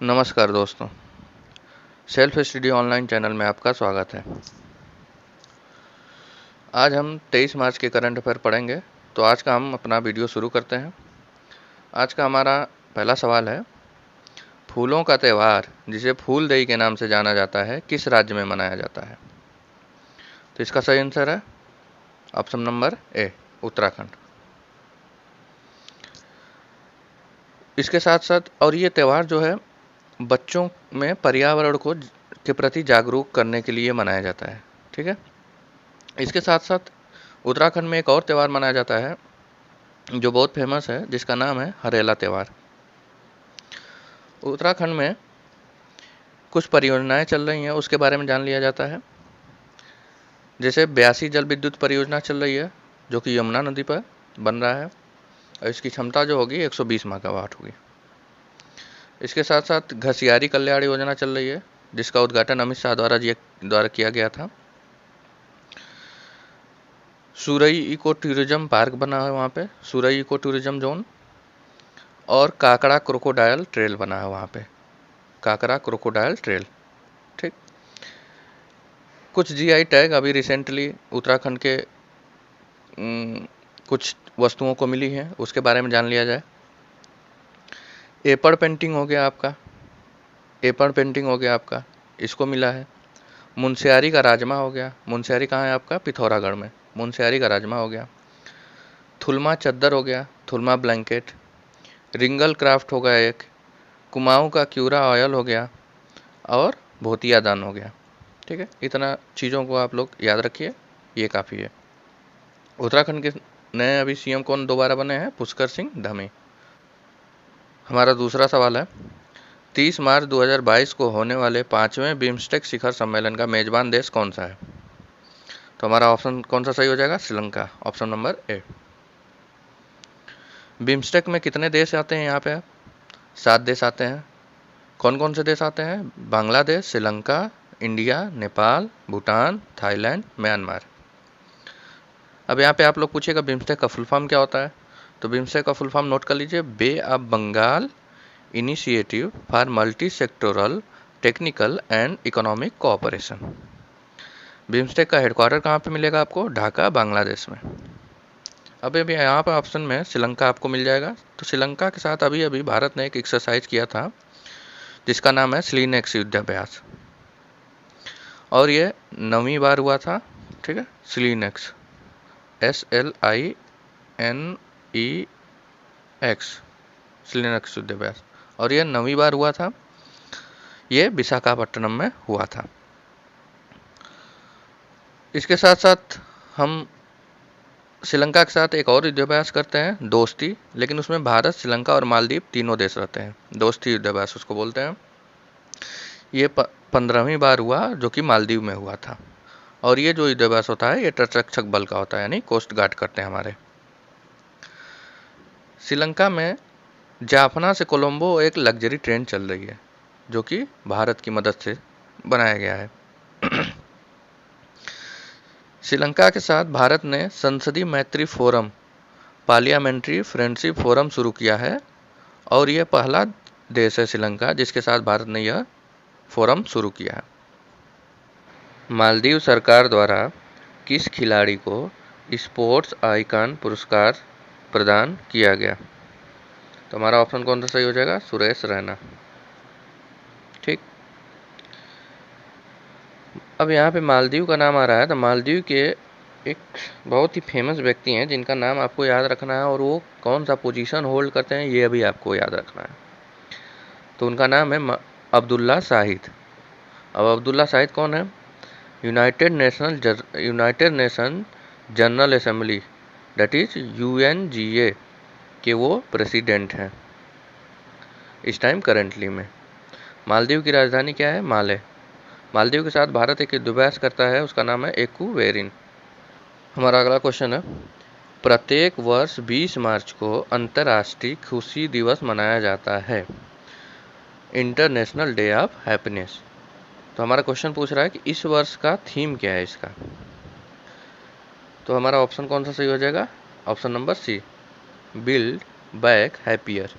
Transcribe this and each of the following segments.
नमस्कार दोस्तों, self study online channel में आपका स्वागत है। आज हम 23 मार्च के करंट अफेयर पढ़ेंगे। तो आज का हम अपना वीडियो शुरू करते हैं। आज का हमारा पहला सवाल है, फूलों का त्यौहार जिसे फूलदेई के नाम से जाना जाता है किस राज्य में मनाया जाता है? तो इसका सही आंसर है ऑप्शन नंबर ए, उत्तराखंड। इसके साथ साथ और ये त्यौहार जो है बच्चों में पर्यावरण को के प्रति जागरूक करने के लिए मनाया जाता है। ठीक है। इसके साथ साथ उत्तराखंड में एक और त्यौहार मनाया जाता है जो बहुत फेमस है, जिसका नाम है हरेला त्यौहार। उत्तराखंड में कुछ परियोजनाएं चल रही हैं, उसके बारे में जान लिया जाता है। जैसे 82 जल विद्युत परियोजना चल रही है जो कि यमुना नदी पर बन रहा है और इसकी क्षमता जो होगी 120 मेगावाट होगी। इसके साथ साथ घसियारी कल्याण योजना चल रही है जिसका उद्घाटन अमित शाह द्वारा किया गया था। सुरई इको टूरिज्म पार्क बना है वहाँ पे, सुरई इको टूरिज्म जोन। और काकड़ा क्रोकोडायल ट्रेल बना है वहाँ पे, काकड़ा क्रोकोडायल ट्रेल। ठीक। कुछ जीआई टैग अभी रिसेंटली उत्तराखंड के कुछ वस्तुओं को मिली हैं, उसके बारे में जान लिया जाए। एपड़ पेंटिंग हो गया आपका, एपड़ पेंटिंग हो गया आपका, इसको मिला है। मुनस्यारी का राजमा हो गया, मुनस्यारी कहाँ है आपका? पिथौरागढ़ में, मुनस्यारी का राजमा हो गया। थुलमा चद्दर हो गया, थुलमा ब्लैंकेट। रिंगल क्राफ्ट हो गया एक, कुमाऊं का क्यूरा ऑयल हो गया और भोतिया दान हो गया। ठीक है, इतना चीज़ों को आप लोग याद रखिए, ये काफ़ी है। उत्तराखंड के नए अभी सीएम कौन दोबारा बने हैं? पुष्कर सिंह धामी। हमारा दूसरा सवाल है, 30 मार्च 2022 को होने वाले 5वें बिम्स्टेक शिखर सम्मेलन का मेजबान देश कौन सा है? तो हमारा ऑप्शन कौन सा सही हो जाएगा? Sri Lanka, option number A. BIMSTEC में कितने देश आते हैं यहाँ पे? 7 देश आते हैं। कौन कौन से देश आते हैं? Bangladesh, Sri Lanka, India, Nepal, Bhutan, Thailand, Myanmar. अब यहाँ पे आप लोग पूछिएगा बिम्स्टेक का फुल फॉर्म क्या होता है? तो बिम्स्टेक का फुल फॉर्म नोट कर लीजिए, Bay of Bengal initiative for multi sectoral technical and economic cooperation. BIMSTEC का हेडक्वार्टर कहाँ पे मिलेगा आपको? ढाका, बांग्लादेश में। अभी अभी यहाँ पर ऑप्शन में श्रीलंका आपको मिल जाएगा। तो श्रीलंका के साथ अभी अभी भारत ने एक एक्सरसाइज किया था जिसका नाम है स्लीनेक्स युद्धाभ्यास, और ये 9वीं बार हुआ था। ठीक है, स्लीनेक्स, SLINEX, स्लीनेक्स युद्धाभ्यास, और ये 9वीं बार हुआ था। ये विशाखापट्टनम में हुआ था। इसके साथ साथ हम श्रीलंका के साथ एक और युद्धाभ्यास करते हैं, दोस्ती, लेकिन उसमें भारत, श्रीलंका और मालदीव तीनों देश रहते हैं। दोस्ती युद्धाभ्यास उसको बोलते हैं। ये 15वीं बार हुआ जो कि मालदीव में हुआ था। और ये जो युद्धाभ्यास होता है ये तटरक्षक बल का होता है, यानी कोस्ट गार्ड करते हैं हमारे। श्रीलंका में जाफना से कोलंबो एक लग्जरी ट्रेन चल रही है जो कि भारत की मदद से बनाया गया है। श्रीलंका के साथ भारत ने संसदीय मैत्री फोरम, पार्लियामेंट्री फ्रेंडशिप फोरम शुरू किया है, और यह पहला देश है श्रीलंका जिसके साथ भारत ने यह फोरम शुरू किया है। मालदीव सरकार द्वारा किस खिलाड़ी को स्पोर्ट्स आइकन पुरस्कार प्रदान किया गया? तो हमारा ऑप्शन कौन सा सही हो जाएगा? सुरेश रैना। ठीक। अब यहाँ पे मालदीव का नाम आ रहा है, तो मालदीव के एक बहुत ही फेमस व्यक्ति हैं जिनका नाम आपको याद रखना है, और वो कौन सा पोजीशन होल्ड करते हैं ये भी आपको याद रखना है। तो उनका नाम है अब्दुल्ला शाहिद। अब अब्दुल्ला शाहिद कौन है? United nation general assembly, that is UNGA के वो प्रेसिडेंट हैं इस टाइम करेंटली में। मालदीव की राजधानी क्या है? माले। मालदीव के साथ भारत एक युद्धाभ्यास करता है, उसका नाम है एक्वेरिन। हमारा अगला क्वेश्चन है, प्रत्येक वर्ष 20 मार्च को अंतर्राष्ट्रीय खुशी दिवस मनाया जाता है, इंटरनेशनल डे ऑफ हैप्पीनेस। तो हमारा क्वेश्चन पूछ रहा है कि इस वर्ष का थीम क्या है इसका? तो हमारा ऑप्शन कौन सा सही हो जाएगा? Option number C, build back happier.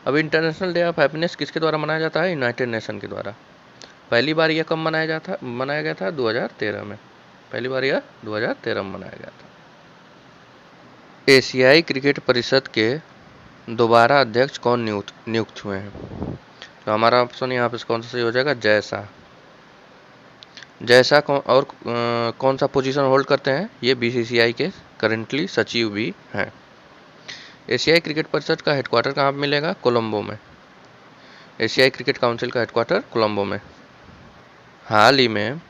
अब इंटरनेशनल डे ऑफ हैप्पीनेस किसके द्वारा मनाया जाता है? यूनाइटेड नेशन के द्वारा। पहली बार यह कब मनाया गया था? 2013 में। पहली बार यह 2013 में मनाया गया था। एशियाई क्रिकेट परिषद के दोबारा अध्यक्ष कौन नियुक्त हुए हैं? तो हमारा ऑप्शन यहाँ पे कौन सा सही हो जाएगा? जय शाह। जय शाह कौन सा पोजीशन होल्ड करते हैं? ये बीसीसीआई के करंटली सचिव भी हैं। एशियाई क्रिकेट परिषद का हेडक्वार्टर कहाँ पर मिलेगा? कोलंबो में। एशियाई क्रिकेट काउंसिल का हेडक्वार्टर कोलंबो में। हाल ही में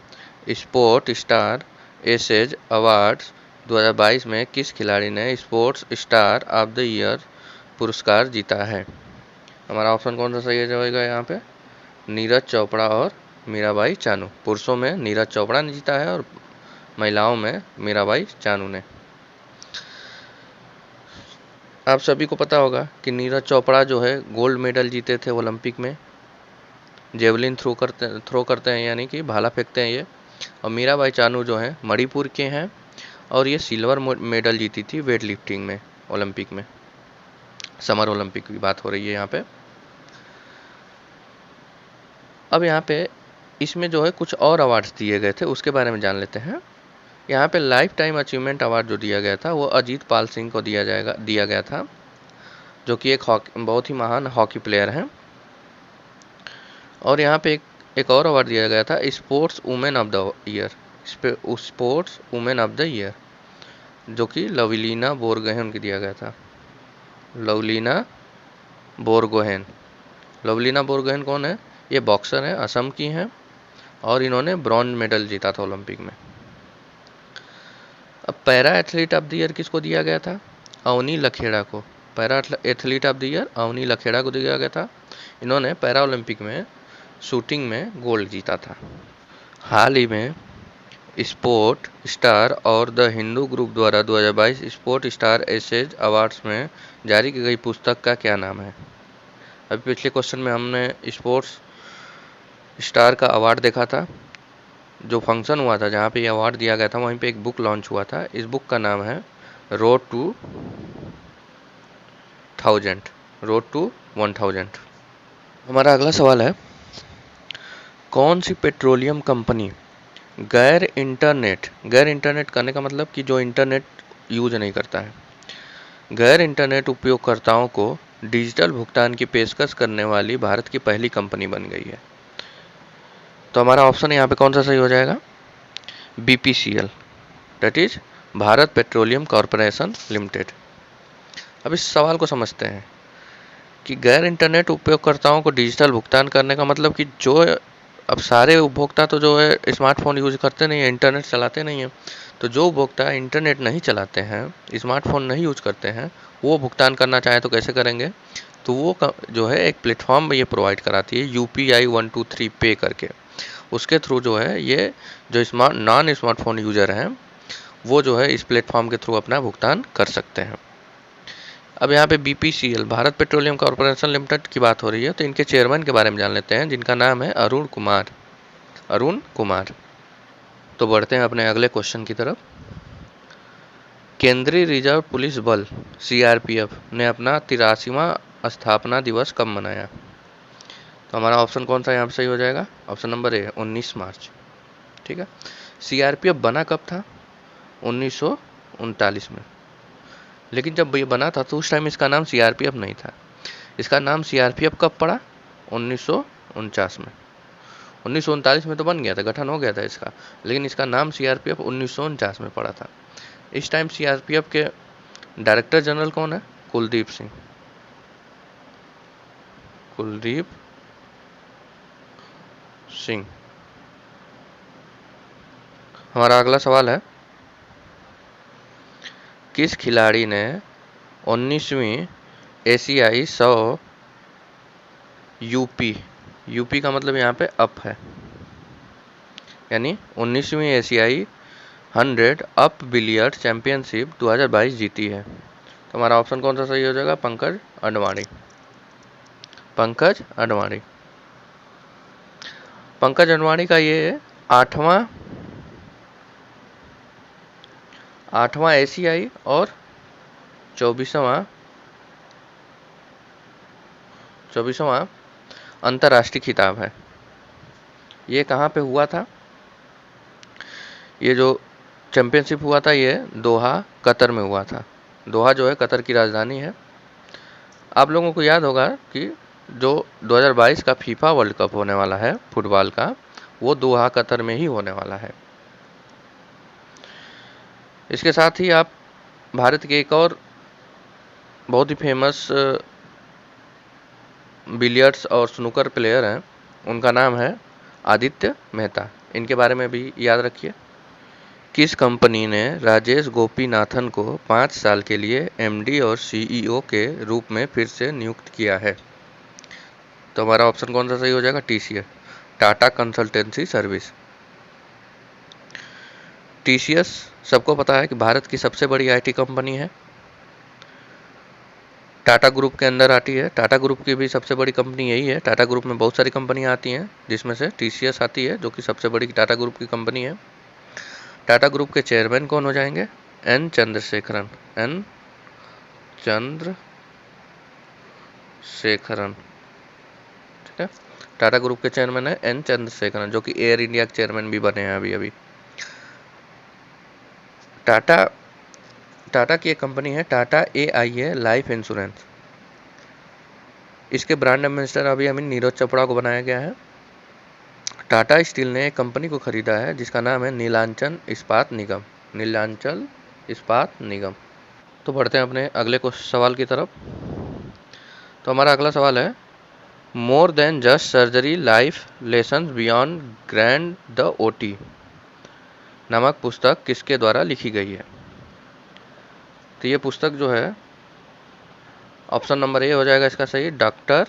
स्पोर्ट स्टार एसेज अवार्ड्स 2022 में किस खिलाड़ी ने sports star of the year पुरस्कार जीता है? हमारा ऑप्शन कौन सा सही हो जाएगा यहाँ पे? नीरज चोपड़ा और मीराबाई चानू। पुरुषों में नीरज चोपड़ा ने जीता है और महिलाओं में मीराबाई चानू ने। आप सभी को पता होगा कि नीरज चोपड़ा जो है गोल्ड मेडल जीते थे ओलंपिक में। जेवलिन थ्रो करते हैं, यानी कि भाला फेंकते हैं ये। और मीराबाई चानू जो है मणिपुर के हैं और ये सिल्वर मेडल जीती थी वेट लिफ्टिंग में ओलंपिक में। समर ओलंपिक की बात हो रही है यहाँ पे। अब यहाँ पे इसमें जो है कुछ और अवार्ड्स दिए गए थे, उसके बारे में जान लेते हैं। यहाँ पे लाइफ टाइम अचीवमेंट अवार्ड जो दिया गया था वो अजीत पाल सिंह को दिया गया था, जो कि एक बहुत ही महान हॉकी प्लेयर हैं। और यहाँ पे एक और अवार्ड दिया गया था sports women of the year, sports women of the year, जो कि लवलीना बोरगोहेन को दिया गया था। लवलीना बोरगोहेन कौन है? ये बॉक्सर हैं, असम की हैं और इन्होंने ब्रॉन्ज मेडल जीता था ओलंपिक में। अब para athlete of the year किसको दिया गया था? अवनी लखेड़ा को। Para athlete of the year Avani Lekhara को दिया गया था। इन्होंने पैरा ओलंपिक में शूटिंग में गोल्ड जीता था। हाल ही में स्पोर्ट स्टार और द हिंदू ग्रुप द्वारा 2022 स्पोर्ट स्टार एसेज अवार्ड्स में जारी की गई पुस्तक का क्या नाम है? अभी पिछले क्वेश्चन में हमने स्पोर्ट्स स्टार का अवार्ड देखा था। जो फंक्शन हुआ था जहाँ पे ये अवार्ड दिया गया था वहीं पे एक बुक लॉन्च हुआ था। इस बुक का नाम है रोड टू 1000। हमारा अगला सवाल है, कौन सी पेट्रोलियम कंपनी गैर इंटरनेट करने का मतलब कि जो इंटरनेट यूज नहीं करता है, गैर इंटरनेट उपयोगकर्ताओं को डिजिटल भुगतान की पेशकश करने वाली भारत की पहली कंपनी बन गई है? तो हमारा ऑप्शन यहाँ पे कौन सा सही हो जाएगा? BPCL, that is Bharat petroleum corporation limited. अब इस सवाल को समझते हैं कि गैर इंटरनेट उपयोगकर्ताओं को डिजिटल भुगतान करने का मतलब कि जो अब सारे उपभोक्ता तो जो है स्मार्टफोन यूज करते नहीं है, इंटरनेट चलाते नहीं हैं। तो जो उपभोक्ता इंटरनेट नहीं चलाते हैं, स्मार्टफोन नहीं यूज करते हैं, वो भुगतान करना चाहे तो कैसे करेंगे? तो वो जो है एक प्लेटफॉर्म ये प्रोवाइड कराती है UPI 123 पे करके। उसके थ्रू जो है ये जो नॉन स्मार्टफोन यूजर हैं वो जो है इस प्लेटफॉर्म के थ्रू अपना भुगतान कर सकते हैं। अब यहाँ पे BPCL Bharat petroleum corporation limited की बात हो रही है, तो इनके चेयरमैन के बारे में जान लेते हैं, जिनका नाम है अरुण कुमार। तो बढ़ते हैं अपने अगले क्वेश्चन की तरफ। केंद्रीय रिजर्व पुलिस बल CRPF ने अपना 83वां स्थापना दिवस कब मनाया? तो हमारा ऑप्शन कौन सा यहाँ पे सही हो जाएगा? ऑप्शन नंबर ए 19 मार्च। ठीक है। CRPF बना कब था? 1939 में। लेकिन जब ये बना था तो उस टाइम इसका नाम CRPF नहीं था। इसका नाम CRPF कब पड़ा? 1949 में। 1939 में तो बन गया था, गठन हो गया था इसका, लेकिन इसका नाम CRPF 1949 में पड़ा था। इस टाइम CRPF के डायरेक्टर जनरल कौन है? कुलदीप सिंह। हमारा अगला सवाल है, किस खिलाड़ी ने 19वीं एशियाई 100 यूपी का मतलब यहाँ पे अप है, यानी 19वीं एशियाई 100 अप बिलियर्ड चैंपियनशिप 2022 जीती है? तो हमारा ऑप्शन कौन सा सही हो जाएगा? पंकज अडवाणी का ये 8वां एशियाई और 24वां 24वां अंतर्राष्ट्रीय खिताब है। ये कहाँ पे हुआ था? ये जो चैंपियनशिप हुआ था ये दोहा कतर में हुआ था। दोहा जो है कतर की राजधानी है। आप लोगों को याद होगा कि जो 2022 का फीफा वर्ल्ड कप होने वाला है फुटबॉल का, वो दोहा कतर में ही होने वाला है। इसके साथ ही आप भारत के एक और बहुत ही फेमस बिलियर्ड्स और स्नूकर प्लेयर हैं, उनका नाम है आदित्य मेहता। इनके बारे में भी याद रखिए। किस कंपनी ने राजेश गोपीनाथन को 5 साल के लिए एमडी और सीईओ के रूप में फिर से नियुक्त किया है? तो हमारा ऑप्शन कौन सा सही हो जाएगा? TCS, Tata consultancy service. TCS सबको पता है कि भारत की सबसे बड़ी आईटी कंपनी है, टाटा ग्रुप के अंदर आती है। टाटा ग्रुप की भी सबसे बड़ी कंपनी यही है। टाटा ग्रुप में बहुत सारी कंपनियां आती हैं जिसमें से टीसीएस आती है, जो कि सबसे बड़ी टाटा ग्रुप की कंपनी है। टाटा ग्रुप के चेयरमैन कौन हो जाएंगे? एन चंद्रशेखरन। एन चंद्रशेखरन, ठीक है। टाटा ग्रुप के चेयरमैन है एन चंद्रशेखरन, जो कि एयर इंडिया के चेयरमैन भी बने हैं अभी। टाटा की एक कंपनी है टाटा AIA लाइफ इंश्योरेंस। इसके ब्रांड एम्बेसडर अभी नीरज चोपड़ा को बनाया गया है। टाटा स्टील ने एक कंपनी को खरीदा है जिसका नाम है नीलांचल इस्पात निगम। नीलांचल इस्पात निगम। तो बढ़ते हैं अपने अगले सवाल की तरफ। तो हमारा अगला सवाल है, more than just surgery life lessons beyond grand the OT नामक पुस्तक किसके द्वारा लिखी गई है? तो ये पुस्तक जो है, ऑप्शन नंबर ए हो जाएगा इसका सही, डॉक्टर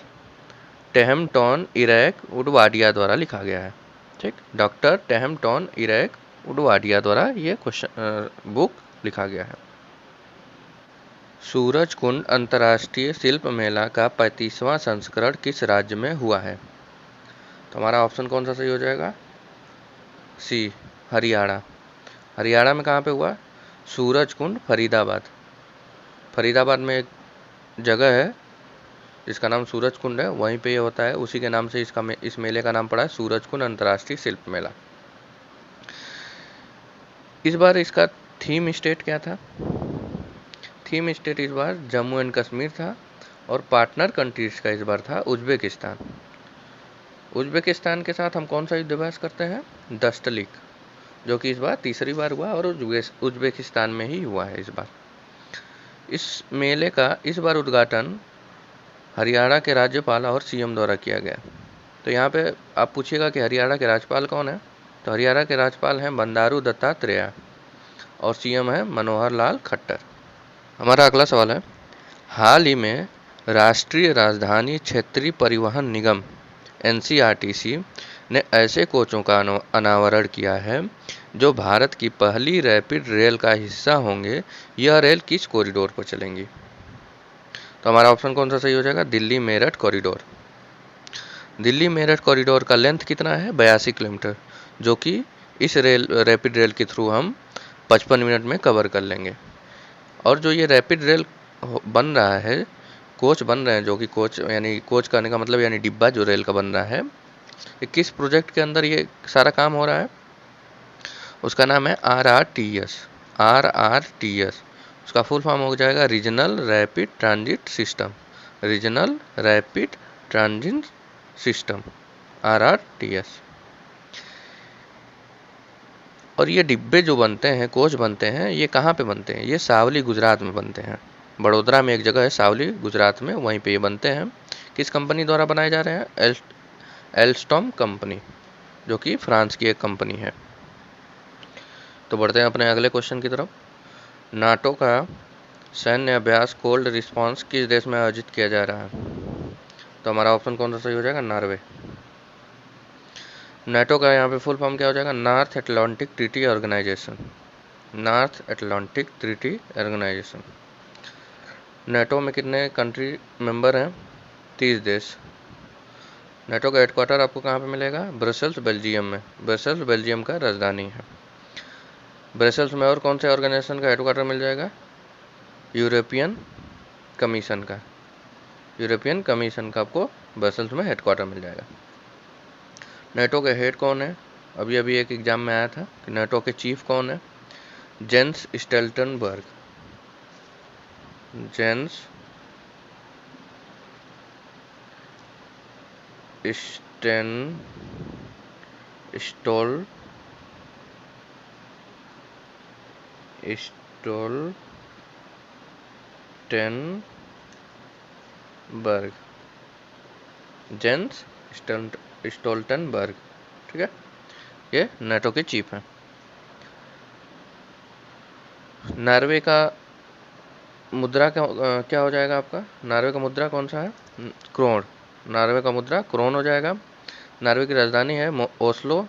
टेहमटॉन इरैक उडवाडिया द्वारा लिखा गया है। ठीक, डॉक्टर टेहमटॉन इरैक उडवाडिया द्वारा ये बुक लिखा गया है। सूरजकुंड अंतर्राष्ट्रीय शिल्प मेला का 35वां संस्करण किस राज्य में हुआ है? तो हमारा ऑप्शन कौन सा सही हो जाएगा? सी, हरियाणा। हरियाणा में कहाँ पे हुआ? सूरजकुंड, फरीदाबाद। फरीदाबाद में एक जगह है जिसका नाम सूरजकुंड है, वहीं पे ये होता है। उसी के नाम से इस मेले का नाम पड़ा है सूरजकुंड अंतर्राष्ट्रीय शिल्प मेला। इस बार इसका थीम स्टेट क्या था? थीम स्टेट इस बार जम्मू एंड कश्मीर था, और पार्टनर कंट्रीज का इस बार था उज्बेकिस्तान। उज्बेकिस्तान के साथ हम कौन सा युद्धाभ्यास करते हैं? दस्तलिक, जो कि इस बार तीसरी बार हुआ और उज्बेकिस्तान में ही हुआ है इस बार। इस मेले का इस बार उद्घाटन हरियाणा के राज्यपाल और सीएम द्वारा किया गया। तो यहाँ पे आप पूछिएगा कि हरियाणा के राज्यपाल कौन है? तो हरियाणा के राज्यपाल हैं बंडारू दत्तात्रेय और सीएम है मनोहर लाल खट्टर। हमारा अगला सवाल है, हाल ही में राष्ट्रीय राजधानी क्षेत्रीय परिवहन निगम NCRTC ने ऐसे कोचों का अनावरण किया है जो भारत की पहली रैपिड रेल का हिस्सा होंगे। यह रेल किस कॉरिडोर पर चलेंगी? तो हमारा ऑप्शन कौन सा सही हो जाएगा? दिल्ली मेरठ कॉरिडोर। दिल्ली मेरठ कॉरिडोर का लेंथ कितना है? 82 किलोमीटर, जो कि इस रैपिड रेल के थ्रू हम 55 मिनट में कवर कर लेंगे। और जो ये रैपिड रेल बन रहा है, कोच बन रहे हैं, जो कि कोच करने का मतलब यानी डिब्बा जो रेल का बन रहा है, ये किस प्रोजेक्ट के अंदर ये सारा काम हो रहा है? उसका नाम है RRTS। RRTS उसका फुल फॉर्म हो जाएगा regional rapid transit system. Regional rapid transit system, RRTS। और ये डिब्बे जो बनते हैं, कोच बनते हैं, ये कहाँ पे बनते हैं? ये सावली गुजरात में बनते हैं। बड़ोदरा में एक जगह है सावली गुजरात में, वहीं पे ये बनते हैं। किस कंपनी द्वारा बनाए जा रहे हैं? एल्स्टॉम कंपनी, जो कि फ्रांस की एक कंपनी है। तो बढ़ते हैं अपने अगले क्वेश्चन की तरफ। नाटो का सैन्य अभ्यास कोल्ड रिस्पॉन्स किस देश में आयोजित किया जा रहा है? तो हमारा ऑप्शन कौन सा सही हो जाएगा? नॉर्वे। नाटो का यहाँ पे फुल फॉर्म क्या हो जाएगा? North Atlantic Treaty Organization. North Atlantic Treaty Organization. NATO में कितने कंट्री मेंबर हैं? 30 देश। नाटो का हेडक्वार्टर आपको कहाँ पे मिलेगा? ब्रसेल्स, बेल्जियम में। ब्रसेल्स बेल्जियम का राजधानी है। ब्रसेल्स में और कौन से ऑर्गेनाइजेशन का हेडक्वार्टर मिल जाएगा? यूरोपियन कमीशन का। यूरोपियन कमीशन का आपको ब्रसेल्स में हेडक्वार्टर मिल जाएगा। नेटो के हेड कौन है? अभी अभी एक एग्जाम में आया था कि नेटो के चीफ कौन है? Jens Stoltenberg. Jens Stoltenberg, Jens Stoltenberg, ठीक है, ये नेटो के चीफ हैं। नॉर्वे का मुद्रा क्या हो जाएगा आपका? नॉर्वे का मुद्रा कौन सा है? क्रोन। नॉर्वे का मुद्रा क्रोन हो जाएगा। नॉर्वे की राजधानी है ओस्लो।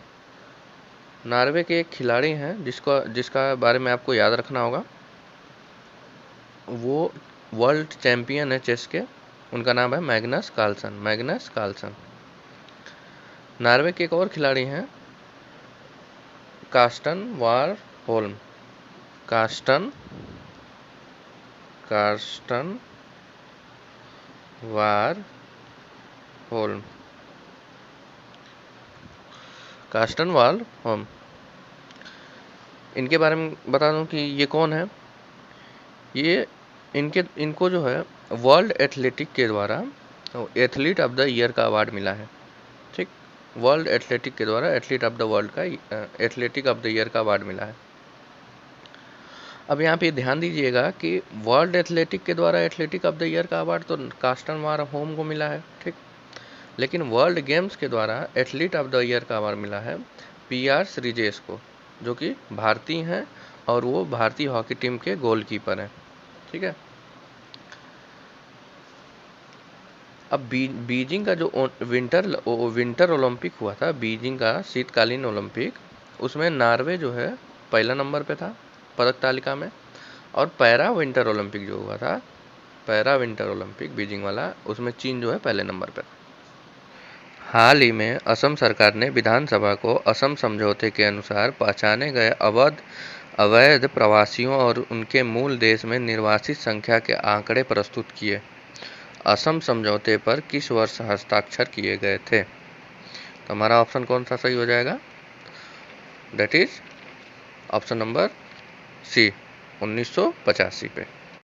नॉर्वे के एक खिलाड़ी हैं जिसका बारे में आपको याद रखना होगा, वो वर्ल्ड चैंपियन है चेस के, उनका नाम है मैग्नस कार्लसन। नॉर्वे के एक और खिलाड़ी हैं कार्स्टन वारहोल्म। कार्स्टन वारहोल्म। इनके बारे में बता दूं कि ये कौन है। ये इनको जो है वर्ल्ड एथलेटिक के द्वारा एथलीट ऑफ द ईयर का अवार्ड मिला है, ठीक। वर्ल्ड एथलेटिक के द्वारा एथलीट ऑफ द ईयर का अवार्ड मिला है। अब यहाँ पे ध्यान दीजिएगा कि वर्ल्ड एथलेटिक के द्वारा एथलेटिक ऑफ द ईयर का अवार्ड तो कार्स्टन वारहोल्म को मिला है, ठीक। लेकिन वर्ल्ड गेम्स के द्वारा एथलीट ऑफ द ईयर का अवार्ड मिला है PR श्रीजेश को, जो कि भारतीय हैं और वो भारतीय हॉकी टीम के गोलकीपर हैं, ठीक है। अब बीजिंग का जो विंटर ओलंपिक हुआ था, बीजिंग का शीतकालीन ओलंपिक, उसमें नॉर्वे जो है पहला नंबर पे था पदक तालिका में, और पैरा विंटर ओलंपिक जो हुआ था, पैरा विंटर ओलंपिक बीजिंग वाला, उसमें चीन जो है पहले नंबर पे था। हाल ही में असम सरकार ने विधानसभा को असम समझौते के अनुसार पहचाने गए अवैध प्रवासियों और उनके मूल देश में निर्वासित संख्या के आंकड़े प्रस्तुत किए। असम समझौते पर किस वर्ष हस्ताक्षर किए गए थे? तो हमारा ऑप्शन कौन सा सही हो जाएगा? That is option number C, 1985 पे।